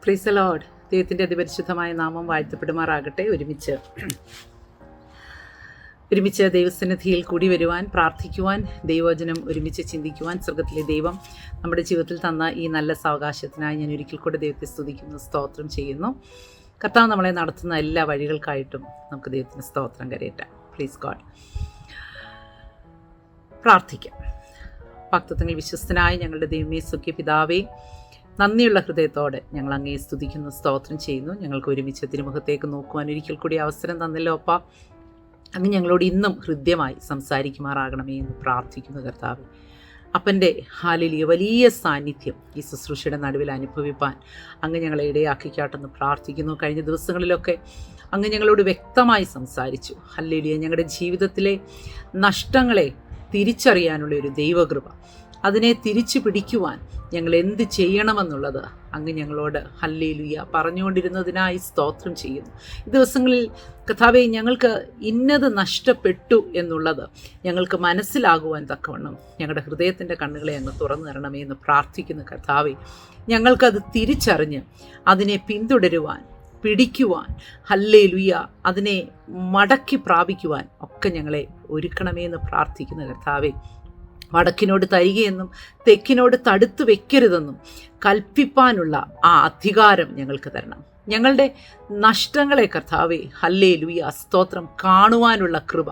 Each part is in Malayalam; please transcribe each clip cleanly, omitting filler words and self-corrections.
Praise the Lord. ദൈവത്തിൻ്റെ അതിപരിശുദ്ധമായ നാമം വാഴ്ത്തപ്പെടുമാറാകട്ടെ. ഒരുമിച്ച് ദൈവസന്നിധിയിൽ കൂടി വരുവാൻ, പ്രാർത്ഥിക്കുവാൻ, ദൈവവചനം ഒരുമിച്ച് ചിന്തിക്കുവാൻ സ്വർഗത്തിലെ ദൈവം നമ്മുടെ ജീവിതത്തിൽ തന്ന ഈ നല്ല സാവകാശത്തിനായി ഞാൻ ഒരിക്കൽ കൂടെ ദൈവത്തെ സ്തുതിക്കുന്നു, സ്തോത്രം ചെയ്യുന്നു. കർത്താവ് നമ്മളെ നടത്തുന്ന എല്ലാ വഴികൾക്കായിട്ടും നമുക്ക് ദൈവത്തിന് സ്തോത്രം കരയറ്റാം. Please God. പ്രാർത്ഥിക്കാം. ഭക്തത്വങ്ങൾ വിശ്വസ്തനായ ഞങ്ങളുടെ ദൈവമേ, സുഖ്യ പിതാവേ, നന്ദിയുള്ള ഹൃദയത്തോടെ ഞങ്ങൾ അങ്ങയെ സ്തുതിക്കുന്നു, സ്തോത്രം ചെയ്യുന്നു. ഞങ്ങൾക്ക് ഒരുമിച്ച് തിരുമുഖത്തേക്ക് നോക്കുവാൻ ഒരിക്കൽ കൂടി അവസരം തന്നല്ലോ അപ്പ. അങ്ങ് ഞങ്ങളോട് ഇന്നും ഹൃദ്യമായി സംസാരിക്കുമാറാകണമേ എന്ന് പ്രാർത്ഥിക്കുന്നു കർത്താവ്. അപ്പൻ്റെ ഹാലിലിയ വലിയ സാന്നിധ്യം ഈ ശുശ്രൂഷയുടെ നടുവിൽ അനുഭവിപ്പാൻ അങ്ങ് ഞങ്ങളെ ഇടയാക്കിക്കാട്ടെന്ന് പ്രാർത്ഥിക്കുന്നു. കഴിഞ്ഞ ദിവസങ്ങളിലൊക്കെ അങ്ങ് ഞങ്ങളോട് വ്യക്തമായി സംസാരിച്ചു. ഹല്ലേലൂയ. ഞങ്ങളുടെ ജീവിതത്തിലെ നഷ്ടങ്ങളെ തിരിച്ചറിയാനുള്ള ഒരു ദൈവകൃപ, അതിനെ തിരിച്ചു പിടിക്കുവാൻ ഞങ്ങൾ എന്ത് ചെയ്യണമെന്നുള്ളത് അങ്ങ് ഞങ്ങളോട് ഹല്ലേലൂയ പറഞ്ഞുകൊണ്ടിരുന്നതിനായി സ്തോത്രം ചെയ്യുന്നു. ഈ ദിവസങ്ങളിൽ കർത്താവേ, ഞങ്ങൾക്ക് ഇന്നത് നഷ്ടപ്പെട്ടു എന്നുള്ളത് ഞങ്ങൾക്ക് മനസ്സിലാകുവാൻ തക്കവണ്ണം ഞങ്ങളുടെ ഹൃദയത്തിൻ്റെ കണ്ണുകളെ അങ്ങ് തുറന്നു തരണമേ എന്ന് പ്രാർത്ഥിക്കുന്നു കർത്താവേ. ഞങ്ങൾക്കത് തിരിച്ചറിഞ്ഞ് അതിനെ പിന്തുടരുവാൻ, പിടിക്കുവാൻ, ഹല്ലേലൂയ, അതിനെ മടക്കി പ്രാപിക്കുവാൻ ഒക്കെ ഞങ്ങളെ ഒരുക്കണമേ എന്ന് പ്രാർത്ഥിക്കുന്നു കർത്താവേ. വടക്കിനോട് തരികയെന്നും തെക്കിനോട് തടുത്തു വെക്കരുതെന്നും കൽപ്പിപ്പാനുള്ള ആ അധികാരം ഞങ്ങൾക്ക് തരണം. ഞങ്ങളുടെ നഷ്ടങ്ങളെ കർത്താവേ, ഹല്ലേലൂയ, സ്തോത്രം, കാണുവാനുള്ള കൃപ,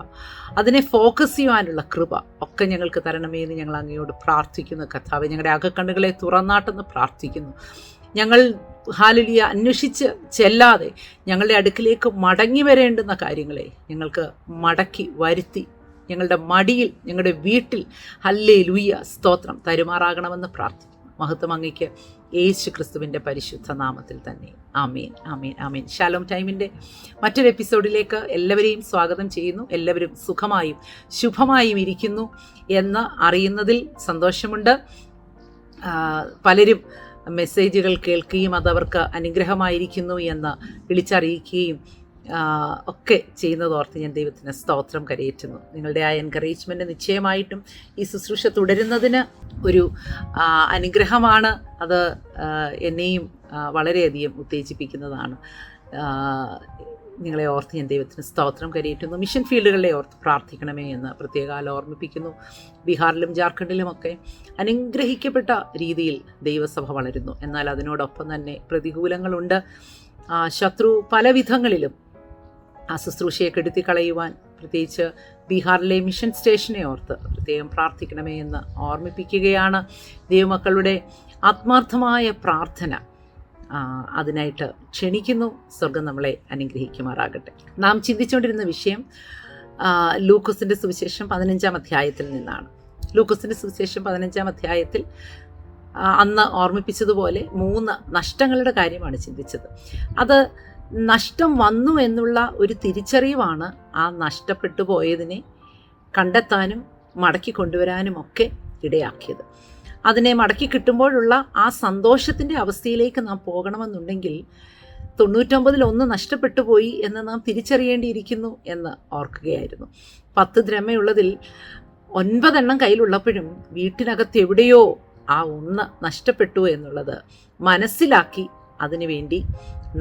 അതിനെ ഫോക്കസ് ചെയ്യുവാനുള്ള കൃപ ഒക്കെ ഞങ്ങൾക്ക് തരണമേ എന്ന് ഞങ്ങൾ അങ്ങയോട് പ്രാർത്ഥിക്കുന്നു കർത്താവേ. ഞങ്ങളുടെ അകക്കണ്ണുകളെ തുറന്നാട്ടെന്ന് പ്രാർത്ഥിക്കുന്നു. ഞങ്ങൾ ഹല്ലേലൂയ അന്വേഷിച്ച് ചെല്ലാതെ ഞങ്ങളുടെ അടുക്കിലേക്ക് മടങ്ങി വരേണ്ടുന്ന കാര്യങ്ങളെ ഞങ്ങൾക്ക് മടക്കി വരുത്തി ഞങ്ങളുടെ മടിയിൽ, ഞങ്ങളുടെ വീട്ടിൽ ഹല്ലേലൂയ, സ്തോത്രം തരുമാറാകണമെന്ന് പ്രാർത്ഥിക്കുന്നു. മഹത്വം അങ്ങയ്ക്ക് യേശു ക്രിസ്തുവിൻ്റെ പരിശുദ്ധ നാമത്തിൽ തന്നെ. ആമേൻ, ആമേൻ, ആമേൻ. ശാലോം ടൈമിൻ്റെ മറ്റൊരു എപ്പിസോഡിലേക്ക് എല്ലാവരെയും സ്വാഗതം ചെയ്യുന്നു. എല്ലാവരും സുഖമായും ശുഭമായും ഇരിക്കുന്നു എന്ന് അറിയുന്നതിൽ സന്തോഷമുണ്ട്. പലരും മെസ്സേജുകൾ കേൾക്കുകയും അതവർക്ക് അനുഗ്രഹമായിരിക്കുന്നു എന്ന് വിളിച്ചറിയിക്കുകയും ഒക്കെ ചെയ്യുന്നതോർത്ത് ഞാൻ ദൈവത്തിന് സ്തോത്രം കരയേറ്റുന്നു. നിങ്ങളുടെ ആ എൻകറേജ്മെൻറ്റ് നിശ്ചയമായിട്ടും ഈ ശുശ്രൂഷ തുടരുന്നതിന് ഒരു അനുഗ്രഹമാണ്. അത് എന്നെയും വളരെയധികം ഉത്തേജിപ്പിക്കുന്നതാണ്. നിങ്ങളെ ഓർത്ത് ഞാൻ ദൈവത്തിന് സ്തോത്രം കരയേറ്റുന്നു. മിഷൻ ഫീൽഡുകളെ ഓർത്ത് പ്രാർത്ഥിക്കണമേ എന്ന് പ്രത്യേകം ഓർമ്മിപ്പിക്കുന്നു. ബീഹാറിലും ജാർഖണ്ഡിലുമൊക്കെ അനുഗ്രഹിക്കപ്പെട്ട രീതിയിൽ ദൈവസഭ വളരുന്നു. എന്നാൽ അതിനോടൊപ്പം തന്നെ പ്രതികൂലങ്ങളുണ്ട്. ശത്രു പല വിധങ്ങളിലും ആ ശുശ്രൂഷയെ കെടുത്തിക്കളയുവാൻ, പ്രത്യേകിച്ച് ബീഹാറിലെ മിഷൻ സ്റ്റേഷനെ ഓർത്ത് പ്രത്യേകം പ്രാർത്ഥിക്കണമേ എന്ന് ഓർമ്മിപ്പിക്കുകയാണ്. ദൈവമക്കളുടെ ആത്മാർത്ഥമായ പ്രാർത്ഥന അതിനായിട്ട് ക്ഷണിക്കുന്നു. സ്വർഗം നമ്മളെ അനുഗ്രഹിക്കുമാറാകട്ടെ. നാം ചിന്തിച്ചുകൊണ്ടിരുന്ന വിഷയം ലൂക്കോസിൻ്റെ സുവിശേഷം 15-ാം അധ്യായത്തിൽ നിന്നാണ്. ലൂക്കോസിൻ്റെ സുവിശേഷം 15-ാം അധ്യായത്തിൽ അന്ന് ഓർമ്മിപ്പിച്ചതുപോലെ 3 നഷ്ടങ്ങളുടെ കാര്യമാണ് ചിന്തിച്ചത്. അത് നഷ്ടം വന്നു എന്നുള്ള ഒരു തിരിച്ചറിവാണ് ആ നഷ്ടപ്പെട്ടു പോയതിനെ കണ്ടെത്താനും മടക്കി കൊണ്ടുവരാനുമൊക്കെ ഇടയാക്കിയത്. അതിനെ മടക്കി കിട്ടുമ്പോഴുള്ള ആ സന്തോഷത്തിൻ്റെ അവസ്ഥയിലേക്ക് നാം പോകണമെന്നുണ്ടെങ്കിൽ 99-1 നഷ്ടപ്പെട്ടു പോയി എന്ന് നാം തിരിച്ചറിയേണ്ടിയിരിക്കുന്നു എന്ന് ഓർക്കുകയായിരുന്നു. 10 ദ്രഹ്മയുള്ളതിൽ 9 കയ്യിലുള്ളപ്പോഴും വീട്ടിനകത്ത് എവിടെയോ ആ 1 നഷ്ടപ്പെട്ടു എന്നുള്ളത് മനസ്സിലാക്കി അതിനുവേണ്ടി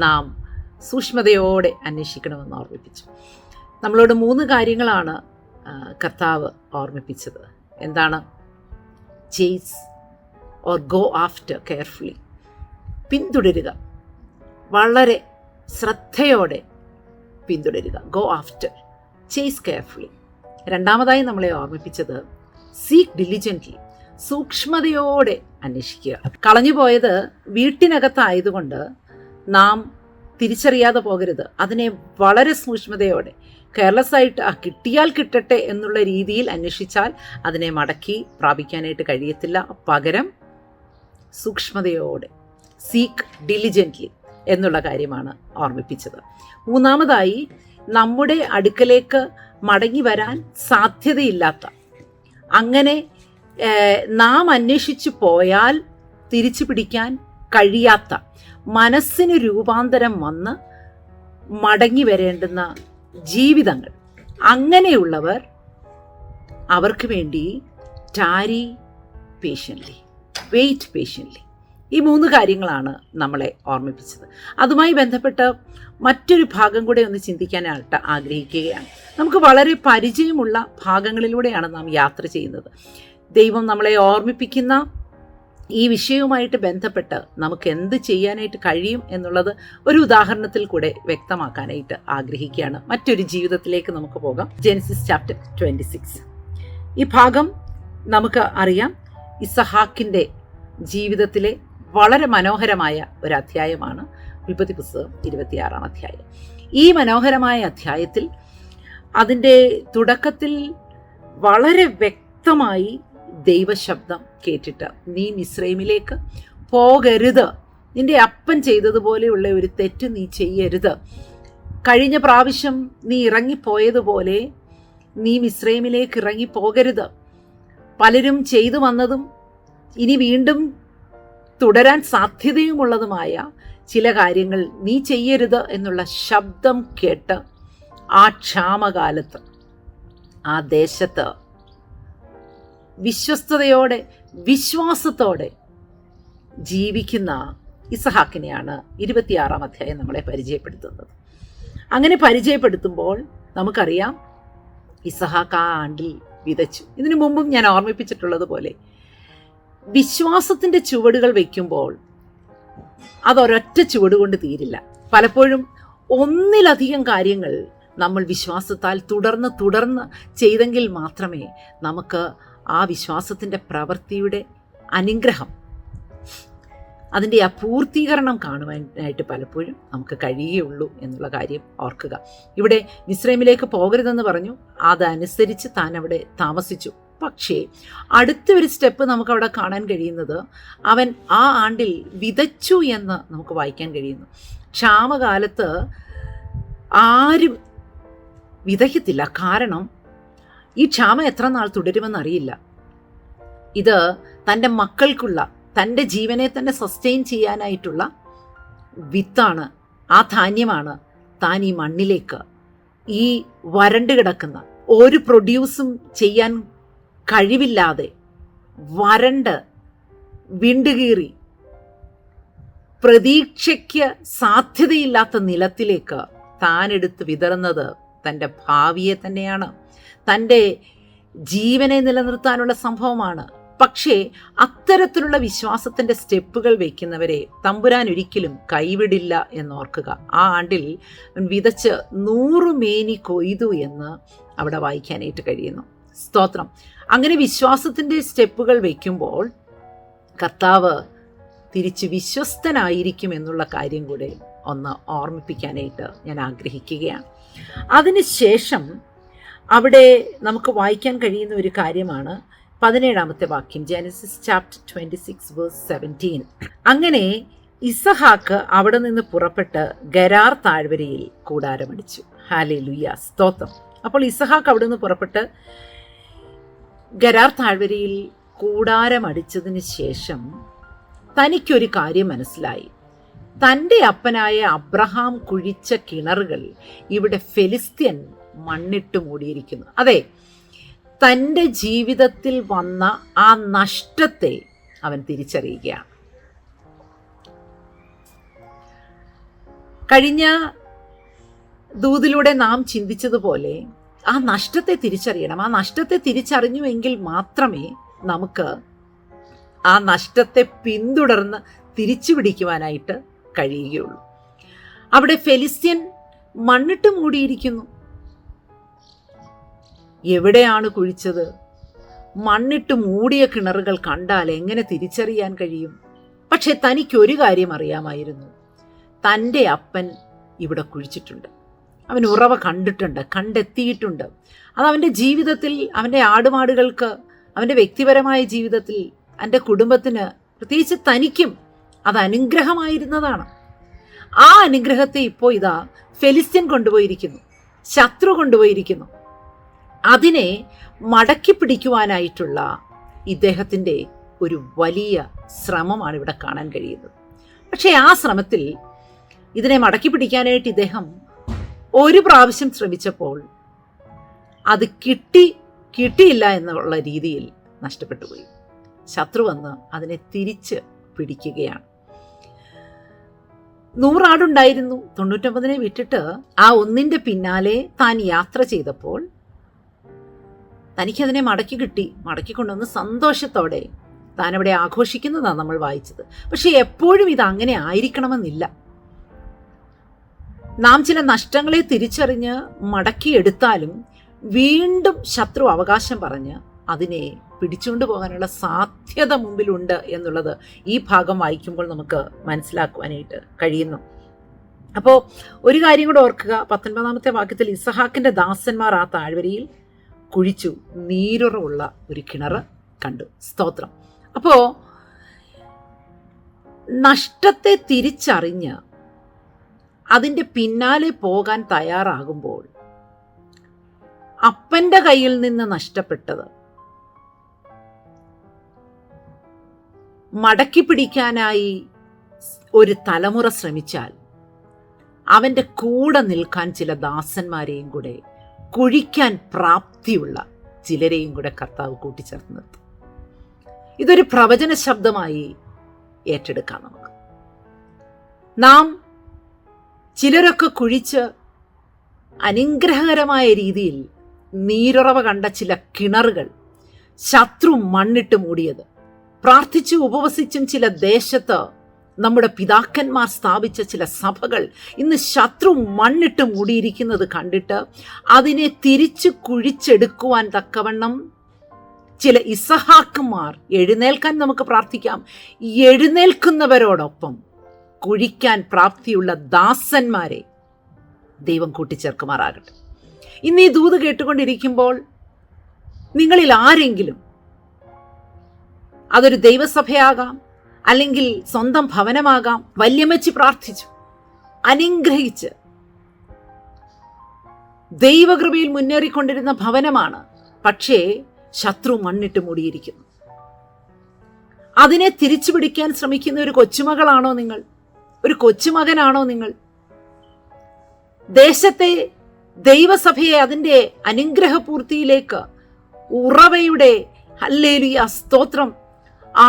നാം സൂക്ഷ്മതയോടെ അന്വേഷിക്കണമെന്ന് ഓർമ്മിപ്പിച്ചു. നമ്മളോട് 3 കാര്യങ്ങളാണ് കർത്താവ് ഓർമ്മിപ്പിച്ചത്. എന്താണ്? Chase or go after carefully, പിന്തുടരുക, വളരെ ശ്രദ്ധയോടെ പിന്തുടരുക. Go after, chase carefully. രണ്ടാമതായി നമ്മളെ ഓർമ്മിപ്പിച്ചത് സീക്ക് ഡിലിജൻ്റ്ലി, സൂക്ഷ്മതയോടെ അന്വേഷിക്കുക. കളഞ്ഞുപോയത് വീട്ടിനകത്തായതുകൊണ്ട് നാം തിരിച്ചറിയാതെ പോകരുത്. അതിനെ വളരെ സൂക്ഷ്മതയോടെ, കെയർലെസ്സായിട്ട് കിട്ടിയാൽ കിട്ടട്ടെ എന്നുള്ള രീതിയിൽ അന്വേഷിച്ചാൽ അതിനെ മടക്കി പ്രാപിക്കാനായിട്ട് കഴിയത്തില്ല. പകരം സൂക്ഷ്മതയോടെ, സീക്ക് ഡിലിജൻ്റ്ലി എന്നുള്ള കാര്യമാണ് ഓർമ്മിപ്പിച്ചത്. മൂന്നാമതായി, നമ്മുടെ അടുക്കലേക്ക് മടങ്ങി വരാൻ സാധ്യതയില്ലാത്ത, അങ്ങനെ നാം അന്വേഷിച്ചു പോയാൽ തിരിച്ചു പിടിക്കാൻ കഴിയാത്ത, മനസ്സിന് രൂപാന്തരം വന്ന് മടങ്ങി വരേണ്ടുന്ന ജീവിതങ്ങൾ, അങ്ങനെയുള്ളവർ, അവർക്ക് വേണ്ടി ടാരി പേഷ്യൻ്റ്ലി, വെയിറ്റ് പേഷ്യൻ്റ്ലി, ഈ 3 കാര്യങ്ങളാണ് നമ്മളെ ഓർമ്മിപ്പിച്ചത്. അതുമായി ബന്ധപ്പെട്ട് മറ്റൊരു ഭാഗം കൂടെ ഒന്ന് ചിന്തിക്കാനായിട്ട് ആഗ്രഹിക്കുകയാണ്. നമുക്ക് വളരെ പരിചയമുള്ള ഭാഗങ്ങളിലൂടെയാണ് നാം യാത്ര ചെയ്യുന്നത്. ദൈവം നമ്മളെ ഓർമ്മിപ്പിക്കുന്ന ഈ വിഷയവുമായിട്ട് ബന്ധപ്പെട്ട് നമുക്ക് എന്ത് ചെയ്യാനായിട്ട് കഴിയും എന്നുള്ളത് ഒരു ഉദാഹരണത്തിൽ കൂടെ വ്യക്തമാക്കാനായിട്ട് ആഗ്രഹിക്കുകയാണ്. മറ്റൊരു ജീവിതത്തിലേക്ക് നമുക്ക് പോകാം. Genesis chapter 26. ഈ ഭാഗം നമുക്ക് അറിയാം, ഇസഹാക്കിൻ്റെ ജീവിതത്തിലെ വളരെ മനോഹരമായ ഒരു അധ്യായമാണ് ഉൽപ്പത്തി പുസ്തകം 26-ാം അധ്യായം. ഈ മനോഹരമായ അധ്യായത്തിൽ അതിൻ്റെ തുടക്കത്തിൽ വളരെ വ്യക്തമായി ദൈവശബ്ദം കേട്ടിട്ട്, നീ മിസ്രൈമിലേക്ക് പോകരുത്, നിന്റെ അപ്പൻ ചെയ്തതുപോലെയുള്ള ഒരു തെറ്റ് നീ ചെയ്യരുത്, കഴിഞ്ഞ പ്രാവശ്യം നീ ഇറങ്ങിപ്പോയതുപോലെ നീ മിസ്രൈമിലേക്ക് ഇറങ്ങിപ്പോകരുത്, പലരും ചെയ്തു വന്നതും ഇനി വീണ്ടും തുടരാൻ സാധ്യതയുമുള്ളതുമായ ചില കാര്യങ്ങൾ നീ ചെയ്യരുത് എന്നുള്ള ശബ്ദം കേട്ട് ആ ക്ഷാമകാലത്ത് ആ ദേശത്ത് വിശ്വസ്തയോടെ വിശ്വാസത്തോടെ ജീവിക്കുന്ന ഇസഹാക്കിനെയാണ് 26-ാം അധ്യായം നമ്മളെ പരിചയപ്പെടുത്തുന്നത്. അങ്ങനെ പരിചയപ്പെടുത്തുമ്പോൾ നമുക്കറിയാം, ഇസഹാക്ക് ആ ആണ്ടിൽ വിതച്ചു. ഇതിനു മുമ്പും ഞാൻ ഓർമ്മിപ്പിച്ചിട്ടുള്ളതുപോലെ വിശ്വാസത്തിൻ്റെ ചുവടുകൾ വയ്ക്കുമ്പോൾ അതൊരൊറ്റ ചുവട് കൊണ്ട് തീരില്ല. പലപ്പോഴും ഒന്നിലധികം കാര്യങ്ങൾ നമ്മൾ വിശ്വാസത്താൽ തുടർന്ന് ചെയ്തെങ്കിൽ മാത്രമേ നമുക്ക് ആ വിശ്വാസത്തിൻ്റെ പ്രവൃത്തിയുടെ അനുഗ്രഹം, അതിൻ്റെ ആ പൂർത്തീകരണം കാണുവാനായിട്ട് പലപ്പോഴും നമുക്ക് കഴിയുകയുള്ളൂ എന്നുള്ള കാര്യം ഓർക്കുക. ഇവിടെ മിസ്രൈമിലേക്ക് പോകരുതെന്ന് പറഞ്ഞു, അതനുസരിച്ച് താൻ അവിടെ താമസിച്ചു. പക്ഷേ അടുത്തൊരു സ്റ്റെപ്പ് നമുക്കവിടെ കാണാൻ കഴിയുന്നത്, അവൻ ആ ആണ്ടിൽ വിതച്ചു എന്ന് നമുക്ക് വായിക്കാൻ കഴിയുന്നു. ക്ഷാമകാലത്ത് ആരും വിതയ്ക്കത്തില്ല, കാരണം ഈ ക്ഷാമം എത്ര നാൾ തുടരുമെന്നറിയില്ല. ഇത് തൻ്റെ മക്കൾക്കുള്ള, തൻ്റെ ജീവനെ തന്നെ സസ്റ്റെയിൻ ചെയ്യാനായിട്ടുള്ള വിത്താണ്, ആ ധാന്യമാണ് താൻ ഈ മണ്ണിലേക്ക്, ഈ വരണ്ട് കിടക്കുന്ന, ഒരു പ്രൊഡ്യൂസും ചെയ്യാൻ കഴിവില്ലാതെ വരണ്ട് വിണ്ടുകീറി പ്രതീക്ഷയ്ക്ക് സാധ്യതയില്ലാത്ത നിലത്തിലേക്ക് താനെടുത്ത് വിതറുന്നത് തൻ്റെ ഭാവിയെ തന്നെയാണ്, തൻ്റെ ജീവനെ നിലനിർത്താനുള്ള സംഭവമാണ്. പക്ഷേ അത്തരത്തിലുള്ള വിശ്വാസത്തിൻ്റെ സ്റ്റെപ്പുകൾ വയ്ക്കുന്നവരെ തമ്പുരാൻ ഒരിക്കലും കൈവിടില്ല എന്നോർക്കുക. ആ ആണ്ടിൽ വിതച്ച് 100 മേനി കൊയ്തു എന്ന് അവിടെ വായിക്കാനായിട്ട് കഴിയുന്നു. സ്തോത്രം. അങ്ങനെ വിശ്വാസത്തിൻ്റെ സ്റ്റെപ്പുകൾ വയ്ക്കുമ്പോൾ കർത്താവ് തിരിച്ച് വിശ്വസ്തനായിരിക്കും എന്നുള്ള കാര്യം കൂടെ ഒന്ന് ഓർമ്മിപ്പിക്കാനായിട്ട് ഞാൻ ആഗ്രഹിക്കുകയാണ്. അതിനുശേഷം അവിടെ നമുക്ക് വായിക്കാൻ കഴിയുന്ന ഒരു കാര്യമാണ് 17-ാമത്തെ വാക്യം, ജെനസിസ് ചാപ്റ്റർ 26:17. അങ്ങനെ ഇസഹാക്ക് അവിടെ നിന്ന് പുറപ്പെട്ട് ഗരാർ താഴ്വരയിൽ കൂടാരമടിച്ചു. ഹല്ലേലൂയ, സ്തോത്രം. അപ്പോൾ ഇസഹാക്ക് അവിടെ നിന്ന് പുറപ്പെട്ട് ഗരാർ താഴ്വരയിൽ കൂടാരമടിച്ചതിന് ശേഷം തനിക്കൊരു കാര്യം മനസ്സിലായി. തൻ്റെ അപ്പനായ അബ്രഹാം കുഴിച്ച കിണറുകൾ ഇവിടെ ഫെലിസ്ത്യൻ മണ്ണിട്ട് മൂടിയിരിക്കുന്നു. അതെ, തൻ്റെ ജീവിതത്തിൽ വന്ന ആ നഷ്ടത്തെ അവൻ തിരിച്ചറിയുകയാണ്. കഴിഞ്ഞ ദൂതിലൂടെ നാം ചിന്തിച്ചതുപോലെ ആ നഷ്ടത്തെ തിരിച്ചറിയണം. ആ നഷ്ടത്തെ തിരിച്ചറിഞ്ഞുവെങ്കിൽ മാത്രമേ നമുക്ക് ആ നഷ്ടത്തെ പിന്തുടർന്ന് തിരിച്ചു പിടിക്കുവാനായിട്ട് കഴിയുകയുള്ളൂ. അവിടെ ഫെലിസ്ത്യൻ മണ്ണിട്ട് മൂടിയിരിക്കുന്നു. എവിടെയാണ് കുഴിച്ചത്? മണ്ണിട്ട് മൂടിയ കിണറുകൾ കണ്ടാൽ എങ്ങനെ തിരിച്ചറിയാൻ കഴിയും? പക്ഷെ തനിക്കൊരു കാര്യം അറിയാമായിരുന്നു, തൻ്റെ അപ്പൻ ഇവിടെ കുഴിച്ചിട്ടുണ്ട്. അവൻ ഉറവ കണ്ടിട്ടുണ്ട്, കണ്ടെത്തിയിട്ടുണ്ട്. അതവൻ്റെ ജീവിതത്തിൽ, അവൻ്റെ ആടുമാടുകൾക്ക്, അവൻ്റെ വ്യക്തിപരമായ ജീവിതത്തിൽ, അവൻ്റെ കുടുംബത്തിന്, പ്രത്യേകിച്ച് തനിക്കും അത് അനുഗ്രഹമായിരുന്നതാണ്. ആ അനുഗ്രഹത്തെ ഇപ്പോൾ ഇതാ ഫെലിസ്ത്യൻ കൊണ്ടുപോയിരിക്കുന്നു, ശത്രു കൊണ്ടുപോയിരിക്കുന്നു. അതിനെ മടക്കി പിടിക്കുവാനായിട്ടുള്ള ഇദ്ദേഹത്തിൻ്റെ ഒരു വലിയ ശ്രമമാണ് ഇവിടെ കാണാൻ കഴിയുന്നത്. പക്ഷേ ആ ശ്രമത്തിൽ ഇതിനെ മടക്കി പിടിക്കാനായിട്ട് ഇദ്ദേഹം ഒരു പ്രാവശ്യം ശ്രമിച്ചപ്പോൾ അത് കിട്ടിയില്ല എന്നുള്ള രീതിയിൽ നഷ്ടപ്പെട്ടു പോയി. ശത്രു വന്ന് അതിനെ തിരിച്ച് പിടിക്കുകയാണ്. 100 ആടുണ്ടായിരുന്നു, 99 വിട്ടിട്ട് ആ ഒന്നിൻ്റെ പിന്നാലെ താൻ യാത്ര ചെയ്തപ്പോൾ തനിക്കതിനെ മടക്കി കിട്ടി. മടക്കി കൊണ്ടുവന്ന് സന്തോഷത്തോടെ താൻ അവിടെ ആഘോഷിക്കുന്നതാണ് നമ്മൾ വായിച്ചത്. പക്ഷെ എപ്പോഴും ഇത് അങ്ങനെ ആയിരിക്കണമെന്നില്ല. നാം ചില നഷ്ടങ്ങളെ തിരിച്ചറിഞ്ഞ് മടക്കിയെടുത്താലും വീണ്ടും ശത്രു അവകാശം പറഞ്ഞ് അതിനെ പിടിച്ചുകൊണ്ട് പോകാനുള്ള സാധ്യത മുമ്പിലുണ്ട് എന്നുള്ളത് ഈ ഭാഗം വായിക്കുമ്പോൾ നമുക്ക് മനസ്സിലാക്കുവാനായിട്ട് കഴിയുന്നു. അപ്പോൾ ഒരു കാര്യം കൂടെ ഓർക്കുക, 19-ാമത്തെ വാക്യത്തിൽ ഇസഹാക്കിൻ്റെ ദാസന്മാർ ആ താഴ്വരയിൽ കുഴിച്ചു നീരുറവുള്ള ഒരു കിണർ കണ്ടു. സ്തോത്രം. അപ്പോൾ നഷ്ടത്തെ തിരിച്ചറിഞ്ഞ് അതിൻ്റെ പിന്നാലെ പോകാൻ തയ്യാറാകുമ്പോൾ അപ്പൻ്റെ കയ്യിൽ നിന്ന് നഷ്ടപ്പെട്ടത് മടക്കി പിടിക്കാനായി ഒരു തലമുറ ശ്രമിച്ചാൽ അവൻ്റെ കൂടെ നിൽക്കാൻ ചില ദാസന്മാരെയും കൂടെ, കുഴിക്കാൻ പ്രാപ്തിയുള്ള ചിലരെയും കൂടെ കർത്താവ് കൂട്ടിച്ചേർത്ത് നിർത്തും. ഇതൊരു പ്രവചന ശബ്ദമായി ഏറ്റെടുക്കാം നമുക്ക്. നാം ചിലരൊക്കെ കുഴിച്ച് അനുഗ്രഹകരമായ രീതിയിൽ നീരുറവ കണ്ട ചില കിണറുകൾ ശത്രു മണ്ണിട്ട് മൂടിയത്, പ്രാർത്ഥിച്ചും ഉപവസിച്ചും ചില ദേശത്ത് നമ്മുടെ പിതാക്കന്മാർ സ്ഥാപിച്ച ചില സഭകൾ ഇന്ന് ശത്രു മണ്ണിട്ട് മൂടിയിരിക്കുന്നത് കണ്ടിട്ട് അതിനെ തിരിച്ചു കുഴിച്ചെടുക്കുവാൻ തക്കവണ്ണം ചില ഇസഹാക്കുമാർ എഴുന്നേൽക്കാൻ നമുക്ക് പ്രാർത്ഥിക്കാം. എഴുന്നേൽക്കുന്നവരോടൊപ്പം കുഴിക്കാൻ പ്രാപ്തിയുള്ള ദാസന്മാരെ ദൈവം കൂട്ടിച്ചേർക്കുമാറാകട്ടെ. ഇന്ന് ഈ ദൂത് കേട്ടുകൊണ്ടിരിക്കുമ്പോൾ നിങ്ങളിൽ ആരെങ്കിലും, അതൊരു ദൈവസഭയാകാം, അല്ലെങ്കിൽ സ്വന്തം ഭവനമാകാം, വല്യമ്മച്ചി പ്രാർത്ഥിച്ചു അനുഗ്രഹിച്ച് ദൈവകൃപയിൽ മുന്നേറിക്കൊണ്ടിരുന്ന ഭവനമാണ്, പക്ഷേ ശത്രു മണ്ണിട്ട് മൂടിയിരിക്കുന്നു. അതിനെ തിരിച്ചു പിടിക്കാൻ ശ്രമിക്കുന്ന ഒരു കൊച്ചുമകളാണോ നിങ്ങൾ? ഒരു കൊച്ചുമകനാണോ നിങ്ങൾ? ദേശത്തെ ദൈവസഭയെ അതിൻ്റെ അനുഗ്രഹപൂർത്തിയിലേക്ക്, ഉറവയുടെ ഹല്ലേലൂയ സ്തോത്രം,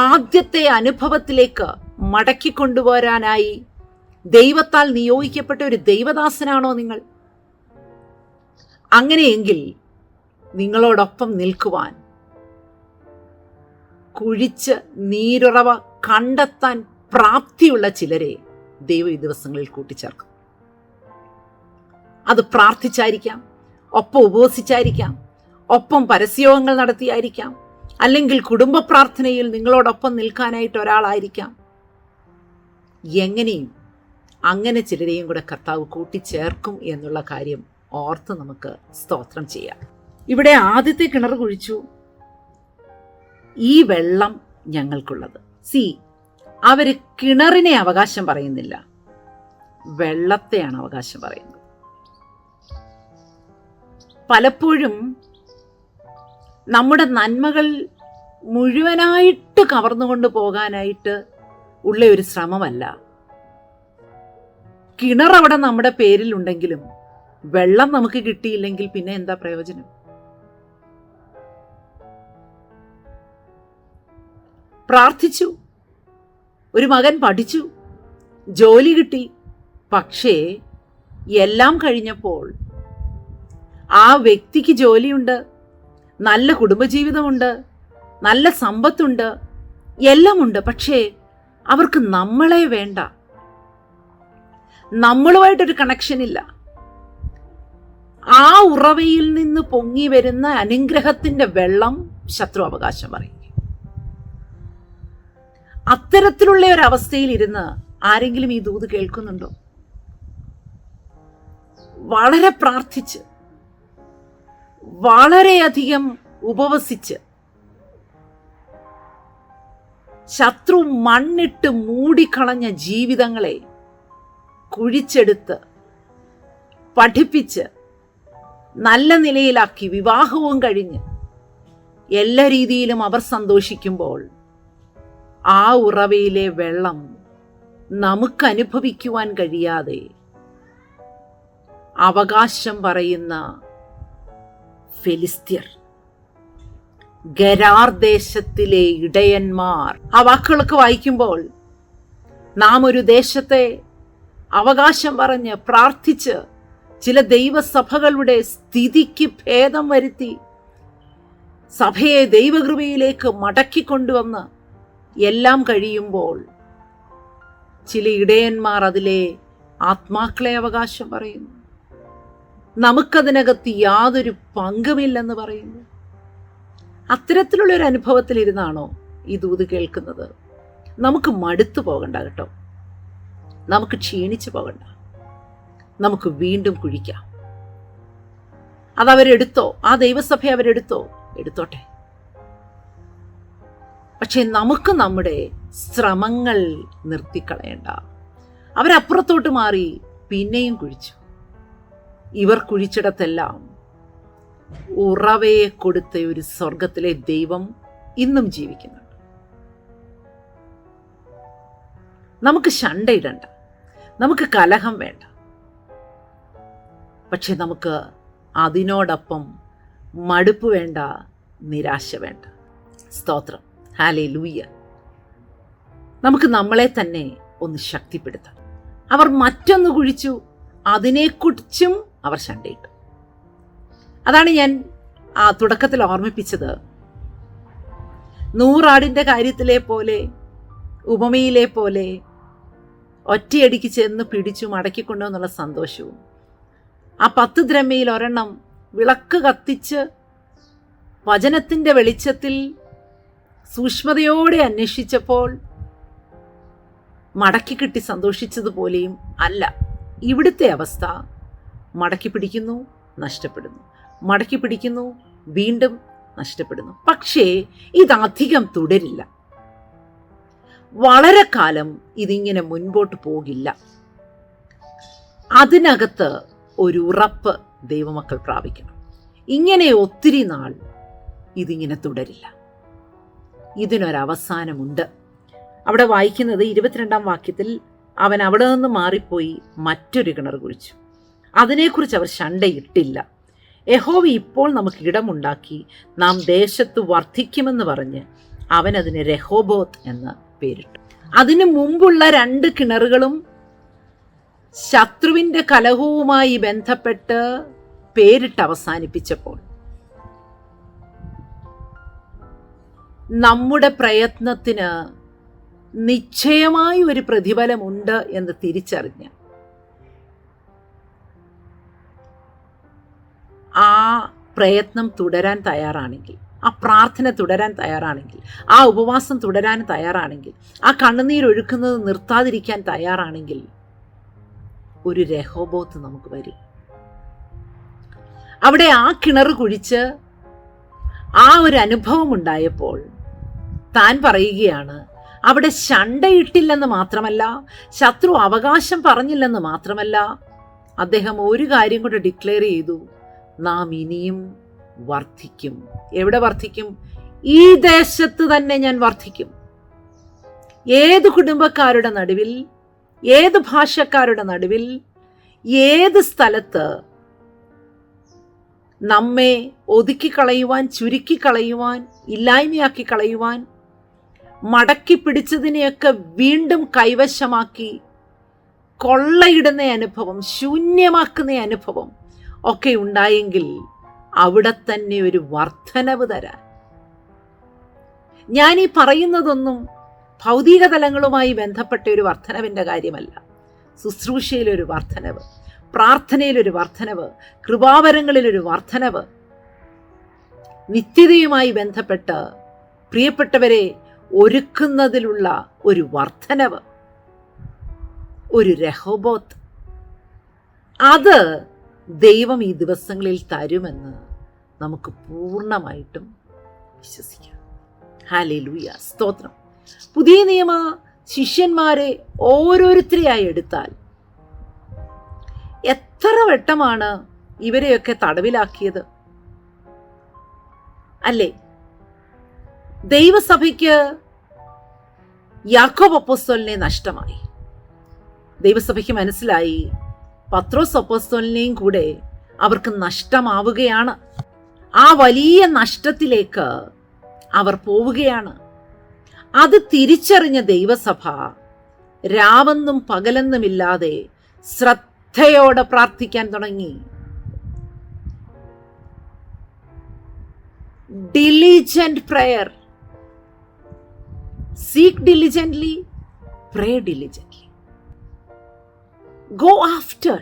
ആദ്യത്തെ അനുഭവത്തിലേക്ക് മടക്കിക്കൊണ്ടുവരാനായി ദൈവത്താൽ നിയോഗിക്കപ്പെട്ട ഒരു ദൈവദാസനാണോ നിങ്ങൾ? അങ്ങനെയെങ്കിൽ നിങ്ങളോടൊപ്പം നിൽക്കുവാൻ, കുഴിച്ച് നീരുറവ കണ്ടെത്താൻ പ്രാപ്തിയുള്ള ചിലരെ ദൈവം ഈ ദിവസങ്ങളിൽ കൂട്ടിച്ചേർക്കും. അത് പ്രാർത്ഥിച്ചായിരിക്കാം, ഒപ്പം ഉപവസിച്ചായിരിക്കാം, ഒപ്പം പരസ്യയോഗങ്ങൾ നടത്തിയായിരിക്കാം, അല്ലെങ്കിൽ കുടുംബ പ്രാർത്ഥനയിൽ നിങ്ങളോടൊപ്പം നിൽക്കാനായിട്ട് ഒരാളായിരിക്കാം. എങ്ങനെയും അങ്ങനെ ചിലരെയും കൂടെ കർത്താവ് കൂട്ടിച്ചേർക്കും എന്നുള്ള കാര്യം ഓർത്ത് നമുക്ക് സ്തോത്രം ചെയ്യാം. ഇവിടെ ആദ്യത്തെ കിണർ കുഴിച്ചു, ഈ വെള്ളം ഞങ്ങൾക്കുള്ളത്. അവര് കിണറിനെ അവകാശം പറയുന്നില്ല, വെള്ളത്തെയാണ് അവകാശം പറയുന്നത്. പലപ്പോഴും നമ്മുടെ നന്മകൾ മുഴുവനായിട്ട് കവർന്നുകൊണ്ട് പോകാനായിട്ട് ഉള്ള ഒരു ശ്രമമല്ല. കിണർ അവിടെ നമ്മുടെ പേരിലുണ്ടെങ്കിലും വെള്ളം നമുക്ക് കിട്ടിയില്ലെങ്കിൽ പിന്നെ എന്താ പ്രയോജനം? പ്രാർത്ഥിച്ചു, ഒരു മകൻ പഠിച്ചു, ജോലി കിട്ടി, പക്ഷേ എല്ലാം കഴിഞ്ഞപ്പോൾ ആ വ്യക്തിക്ക് ജോലിയുണ്ട്, നല്ല കുടുംബജീവിതമുണ്ട്, നല്ല സമ്പത്തുണ്ട്, എല്ലാമുണ്ട്, പക്ഷേ അവർക്ക് നമ്മളെ വേണ്ട, നമ്മളുമായിട്ടൊരു കണക്ഷൻ ഇല്ല. ആ ഉറവയിൽ നിന്ന് പൊങ്ങി വരുന്ന അനുഗ്രഹത്തിന്റെ വെള്ളം ശത്രു അവകാശം പറയും. അത്തരത്തിലുള്ള ഒരവസ്ഥയിൽ ഇരുന്ന് ആരെങ്കിലും ഈ ദൂത് കേൾക്കുന്നുണ്ടോ? വളരെ പ്രാർത്ഥിച്ച്, വളരെയധികം ഉപവസിച്ച്, ശത്രു മണ്ണിട്ട് മൂടിക്കളഞ്ഞ ജീവിതങ്ങളെ കുഴിച്ചെടുത്ത് പഠിപ്പിച്ച് നല്ല നിലയിലാക്കി വിവാഹവും കഴിഞ്ഞ് എല്ലാ രീതിയിലും അവർ സന്തോഷിക്കുമ്പോൾ ആ ഉറവയിലെ വെള്ളം നമുക്ക് അനുഭവിക്കുവാൻ കഴിയാതെ അവകാശം പറയുന്ന ഫെലിസ്ത്യർ, ഗരാർ ദേശത്തിലെ ഇടയന്മാർ, ആ വാക്കുകളൊക്കെ വായിക്കുമ്പോൾ നാം ഒരു ദേശത്തെ അവകാശം പറഞ്ഞ് പ്രാർത്ഥിച്ച് ചില ദൈവസഭകളുടെ സ്ഥിതിക്ക് ഭേദം വരുത്തി സഭയെ ദൈവകൃപയിലേക്ക് മടക്കിക്കൊണ്ടുവന്ന് എല്ലാം കഴിയുമ്പോൾ ചില ഇടയന്മാർ അതിലെ ആത്മാക്കളെ അവകാശം പറയുന്നു. നമുക്കതിനകത്ത് യാതൊരു പങ്കുമില്ലെന്ന് പറയുന്നു. അത്തരത്തിലുള്ളൊരു അനുഭവത്തിലിരുന്നാണോ ഈ ദൂത് കേൾക്കുന്നത്? നമുക്ക് മടുത്തു പോകണ്ട കേട്ടോ, നമുക്ക് ക്ഷീണിച്ചു പോകണ്ട, നമുക്ക് വീണ്ടും കുഴിക്കാം. അതവരെടുത്തോ, ആ ദൈവസഭ അവരെടുത്തോ, എടുത്തോട്ടെ. പക്ഷെ നമുക്ക് നമ്മുടെ ശ്രമങ്ങൾ നിർത്തിക്കളയണ്ട. അവരപ്പുറത്തോട്ട് മാറി പിന്നെയും കുഴിച്ചു. ഇവർ കുഴിച്ചിടത്തെല്ലാം ഉറവയെ കൊടുത്ത ഒരു സ്വർഗത്തിലെ ദൈവം ഇന്നും ജീവിക്കുന്നുണ്ട്. നമുക്ക് ശണ്ടയിടണ്ട, നമുക്ക് കലഹം വേണ്ട. പക്ഷെ നമുക്ക് അതിനോടൊപ്പം മടുപ്പ് വേണ്ട, നിരാശ വേണ്ട. സ്തോത്രം, ഹല്ലേലൂയ. നമുക്ക് നമ്മളെ തന്നെ ഒന്ന് ശക്തിപ്പെടുത്താം. അവർ മറ്റൊന്ന് കുഴിച്ചു, അതിനെക്കുറിച്ചും അവർ ശണ്ടയിട്ടു. അതാണ് ഞാൻ തുടക്കത്തിൽ ഓർമ്മിപ്പിച്ചത്. 100 ആടിൻ്റെ കാര്യത്തിലെ പോലെ, ഉപമയിലെ പോലെ ഒറ്റയടിക്ക് ചെന്ന് പിടിച്ചു മടക്കിക്കൊണ്ടുവന്നുള്ള സന്തോഷവും, ആ 10 ദ്രഹ്മയിൽ ഒരെണ്ണം വിളക്ക് കത്തിച്ച് വചനത്തിൻ്റെ വെളിച്ചത്തിൽ സൂക്ഷ്മതയോടെ അന്വേഷിച്ചപ്പോൾ മടക്കി കിട്ടി സന്തോഷിച്ചതുപോലെയും അല്ല ഇവിടുത്തെ അവസ്ഥ. മടക്കി പിടിക്കുന്നു, നഷ്ടപ്പെടുന്നു, മടക്കി പിടിക്കുന്നു, വീണ്ടും നഷ്ടപ്പെടുന്നു. പക്ഷേ ഇതധികം തുടരില്ല. വളരെ കാലം ഇതിങ്ങനെ മുൻപോട്ട് പോകില്ല. അതിനകത്ത് ഒരു ഉറപ്പ് ദൈവമക്കൾ പ്രാപിക്കണം. ഇങ്ങനെ ഒത്തിരി നാൾ ഇതിങ്ങനെ തുടരില്ല. ഇതിനൊരവസാനമുണ്ട്. അവിടെ വായിക്കുന്നത് 22-ാം വാക്യത്തിൽ, അവൻ അവിടെ നിന്ന് മാറിപ്പോയി മറ്റൊരു കിണർ കുഴിച്ചു. അതിനെക്കുറിച്ച് അവർ ശണ്ടയിട്ടില്ല. യഹോവ ഇപ്പോൾ നമുക്ക് ഇടമുണ്ടാക്കി നാം ദേശത്ത് വർദ്ധിക്കുമെന്ന് പറഞ്ഞ് അവൻ അതിന് രഹോബോത്ത് എന്ന് പേരിട്ടു. അതിനു മുമ്പുള്ള 2 കിണറുകളും ശത്രുവിൻ്റെ കലഹവുമായി ബന്ധപ്പെട്ട് പേരിട്ട് അവസാനിപ്പിച്ചപ്പോൾ നമ്മുടെ പ്രയത്നത്തിന് നിശ്ചയമായി ഒരു പ്രതിഫലമുണ്ട് എന്ന് തിരിച്ചറിഞ്ഞ് ആ പ്രയത്നം തുടരാൻ തയ്യാറാണെങ്കിൽ, ആ പ്രാർത്ഥന തുടരാൻ തയ്യാറാണെങ്കിൽ, ആ ഉപവാസം തുടരാൻ തയ്യാറാണെങ്കിൽ, ആ കണ്ണുനീരൊഴുക്കുന്നത് നിർത്താതിരിക്കാൻ തയ്യാറാണെങ്കിൽ ഒരു രഹോബോത്ത് നമുക്ക് വരും. അവിടെ ആ കിണർ കുഴിച്ച് ആ ഒരു അനുഭവം ഉണ്ടായപ്പോൾ താൻ പറയുകയാണ്, അവിടെ ശണ്ടയിട്ടില്ലെന്ന് മാത്രമല്ല, ശത്രു അവകാശം പറഞ്ഞില്ലെന്ന് മാത്രമല്ല, അദ്ദേഹം ഒരു കാര്യം കൂടെ ഡിക്ലെയർ ചെയ്തു, നാം ഇനിയും വർദ്ധിക്കും. എവിടെ വർദ്ധിക്കും? ഈ ദേശത്ത് തന്നെ ഞാൻ വർദ്ധിക്കും. ഏത് കുടുംബക്കാരുടെ നടുവിൽ, ഏത് ഭാഷക്കാരുടെ നടുവിൽ, ഏത് സ്ഥലത്ത് നമ്മെ ഒതുക്കിക്കളയുവാൻ, ചുരുക്കിക്കളയുവാൻ, ഇല്ലായ്മയാക്കി കളയുവാൻ, മടക്കി പിടിച്ചതിനെയൊക്കെ വീണ്ടും കൈവശമാക്കി കൊള്ളയിടുന്ന അനുഭവം, ശൂന്യമാക്കുന്ന അനുഭവം ഒക്കെ ഉണ്ടായെങ്കിൽ അവിടെ തന്നെ ഒരു വർധനവ് തരാൻ. ഞാൻ ഈ പറയുന്നതൊന്നും ഭൗതിക തലങ്ങളുമായി ബന്ധപ്പെട്ട ഒരു വർധനവിൻ്റെ കാര്യമല്ല. ശുശ്രൂഷയിലൊരു വർധനവ്, പ്രാർത്ഥനയിലൊരു വർധനവ്, കൃപാവരങ്ങളിലൊരു വർധനവ്, നിത്യതയുമായി ബന്ധപ്പെട്ട് പ്രിയപ്പെട്ടവരെ ഒരുക്കുന്നതിലുള്ള ഒരു വർധനവ്, ഒരു രഹോബോത്ത്, അത് ദൈവം ഈ ദിവസങ്ങളിൽ തരുമെന്ന് നമുക്ക് പൂർണ്ണമായിട്ടും വിശ്വസിക്കാം. ഹല്ലേലൂയ, സ്തോത്രം. പുതിയ നിയമ ശിഷ്യന്മാരെ ഓരോരുത്തരെയായി എടുത്താൽ എത്ര വട്ടമാണ് ഇവരെയൊക്കെ തടവിലാക്കിയത് അല്ലേ? ദൈവസഭയ്ക്ക് യാക്കോബ് അപ്പോസ്തലനെ നഷ്ടമായി. ദൈവസഭയ്ക്ക് മനസ്സിലായി പത്രോസ് അപ്പോസ്തലനെയും കൂടെ അവർക്ക് നഷ്ടമാവുകയാണ്. ആ വലിയ നഷ്ടത്തിലേക്ക് അവർ പോവുകയാണ്. അത് തിരിച്ചറിഞ്ഞ ദൈവസഭ രാവെന്നും പകലെന്നുമില്ലാതെ ശ്രദ്ധയോടെ പ്രാർത്ഥിക്കാൻ തുടങ്ങി. Diligent prayer. Seek diligently, pray diligently. Go after.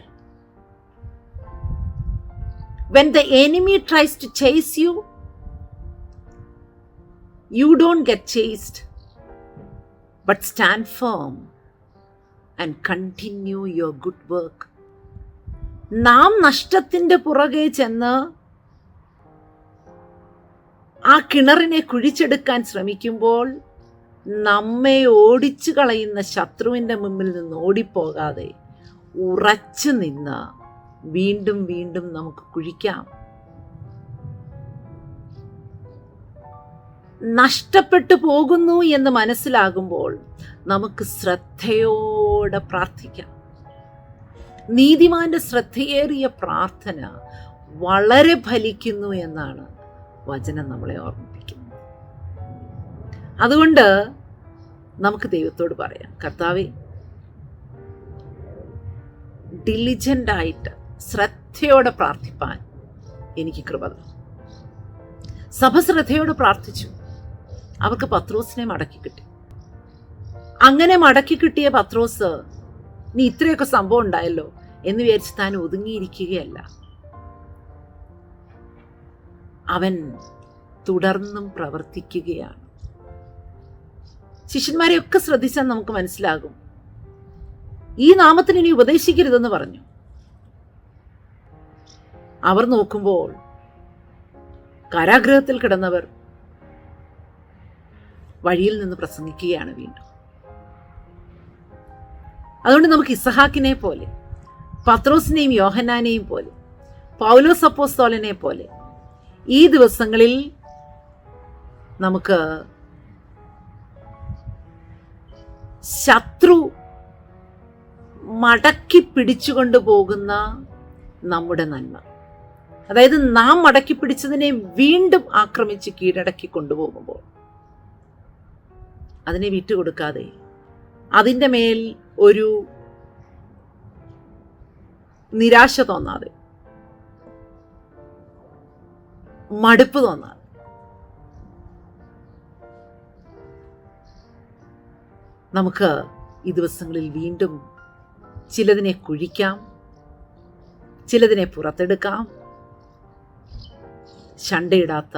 When the enemy tries to chase you, you don't get chased, but stand firm and continue your good work. നാം നഷ്ടത്തിൻ്റെ പുറകെ ചെന്ന് ആ കിണറിനെ കുഴിച്ചെടുക്കാൻ ശ്രമിക്കുമ്പോൾ നമ്മെ ഓടിച്ചു കളയുന്ന ശത്രുവിൻ്റെ മുമ്പിൽ നിന്ന് ഓടിപ്പോകാതെ ഉറച്ചു നിന്ന് വീണ്ടും വീണ്ടും നമുക്ക് കുഴിക്കാം. നഷ്ടപ്പെട്ടു പോകുന്നു എന്ന് മനസ്സിലാകുമ്പോൾ നമുക്ക് ശ്രദ്ധയോടെ പ്രാർത്ഥിക്കാം. നീതിമാന്റെ ശ്രദ്ധയേറിയ പ്രാർത്ഥന വളരെ ഫലിക്കുന്നു എന്നാണ് വചനം നമ്മളെ ഓർമ്മിപ്പിക്കുന്നത്. അതുകൊണ്ട് നമുക്ക് ദൈവത്തോട് പറയാം, കർത്താവേ, ഡിലിജൻ്റായിട്ട് ശ്രദ്ധയോടെ പ്രാർത്ഥിപ്പാൻ എനിക്ക് കൃപ തന്നു. സഭ ശ്രദ്ധയോടെ പ്രാർത്ഥിച്ചു. അവർക്ക് പത്രോസിനെ മടക്കി കിട്ടി. അങ്ങനെ മടക്കി കിട്ടിയ പത്രോസ്, നീ ഇത്രയൊക്കെ സംഭവം ഉണ്ടായല്ലോ എന്ന് വിചാരിച്ച് താൻ ഒതുങ്ങിയിരിക്കുകയല്ല. അവൻ തുടർന്നും പ്രവർത്തിക്കുകയാണ്. ശിഷ്യന്മാരെയൊക്കെ ശ്രദ്ധിച്ചാൽ നമുക്ക് മനസ്സിലാകും. ഈ നാമത്തിന് ഇനി ഉപദേശിക്കരുതെന്ന് പറഞ്ഞു. അവർ നോക്കുമ്പോൾ കാരാഗൃഹത്തിൽ കിടന്നവർ വഴിയിൽ നിന്ന് പ്രസംഗിക്കുകയാണ് വീണ്ടും. അതുകൊണ്ട് നമുക്ക് ഇസഹാക്കിനെ പോലെ, പത്രോസിനെയും യോഹന്നാനെയും പോലെ, പൗലോസ് അപ്പോസ്തലനെ പോലെ ഈ ദിവസങ്ങളിൽ നമുക്ക് ശത്രു മടക്കി പിടിച്ചുകൊണ്ട് പോകുന്ന നമ്മുടെ നന്മ, അതായത് നാം മടക്കി പിടിച്ചതിനെ വീണ്ടും ആക്രമിച്ച് കീഴടക്കി കൊണ്ടുപോകുമ്പോൾ അതിനെ വിട്ടുകൊടുക്കാതെ, അതിൻ്റെ മേൽ ഒരു നിരാശ തോന്നാതെ, മടുപ്പ് തോന്നാതെ നമുക്ക് ഈ ദിവസങ്ങളിൽ വീണ്ടും ചിലതിനെ കുഴിക്കാം, ചിലതിനെ പുറത്തെടുക്കാം. ശണ്ടയിടാത്ത,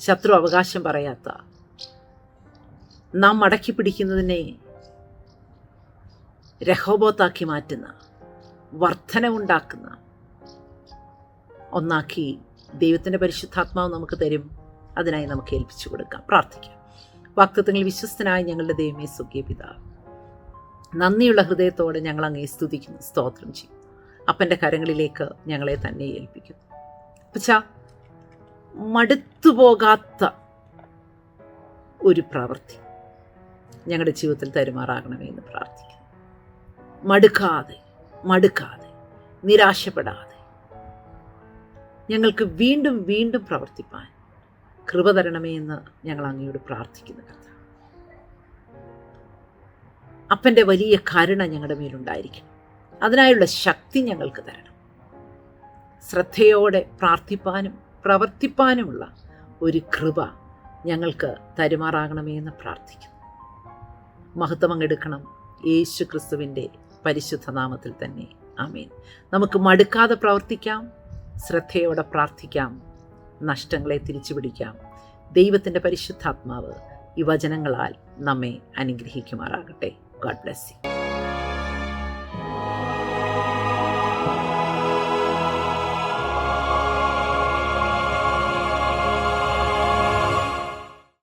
ശത്രു അവകാശം പറയാത്ത, നാം മടക്കി പിടിക്കുന്നതിനെ രഹോബോത്താക്കി മാറ്റുന്ന, വർധനവുണ്ടാക്കുന്ന ഒന്നാക്കി ദൈവത്തിൻ്റെ പരിശുദ്ധാത്മാവ് നമുക്ക് തരും. അതിനായി നമുക്ക് ഏൽപ്പിച്ചു കൊടുക്കാം. പ്രാർത്ഥിക്കാം. വാഗ്ദത്തങ്ങളിൽ വിശ്വസ്തനായ ഞങ്ങളുടെ ദൈവമേ, സ്വർഗീയ പിതാവേ, നന്ദിയുള്ള ഹൃദയത്തോടെ ഞങ്ങൾ അങ്ങയെ സ്തുതിക്കുന്നു, സ്തോത്രം ചെയ്യും. അപ്പൻ്റെ കരങ്ങളിലേക്ക് ഞങ്ങളെ തന്നെ ഏൽപ്പിക്കുന്നു. പക്ഷേ മടുത്തുപോകാത്ത ഒരു പ്രവൃത്തി ഞങ്ങളുടെ ജീവിതത്തിൽ തരുമാറാകണമേ എന്ന് പ്രാർത്ഥിക്കുന്നു. മടുക്കാതെ നിരാശപ്പെടാതെ ഞങ്ങൾക്ക് വീണ്ടും വീണ്ടും പ്രവർത്തിപ്പാൻ കൃപ തരണമേ എന്ന് ഞങ്ങൾ അങ്ങയോട് പ്രാർത്ഥിക്കുന്നു. കർത്താവേ, അപ്പൻ്റെ വലിയ കരുണ ഞങ്ങളുടെ മേലുണ്ടായിരിക്കണം. അതിനായുള്ള ശക്തി ഞങ്ങൾക്ക് തരണം. ശ്രദ്ധയോടെ പ്രാർത്ഥിപ്പാനും പ്രവർത്തിപ്പാനുമുള്ള ഒരു കൃപ ഞങ്ങൾക്ക് തരുമാറാകണമേ എന്ന് പ്രാർത്ഥിക്കുന്നു. മഹത്വം അങ്ങെടുക്കണം യേശു ക്രിസ്തുവിൻ്റെ പരിശുദ്ധ നാമത്തിൽ തന്നെ. ആമേൻ. നമുക്ക് മടുക്കാതെ പ്രവർത്തിക്കാം, ശ്രദ്ധയോടെ പ്രാർത്ഥിക്കാം, നഷ്ടങ്ങളെ തിരിച്ചു പിടിക്കാം. ദൈവത്തിൻ്റെ പരിശുദ്ധാത്മാവ് ഈ വചനങ്ങളാൽ നമ്മെ അനുഗ്രഹിക്കുമാറാകട്ടെ. God bless you.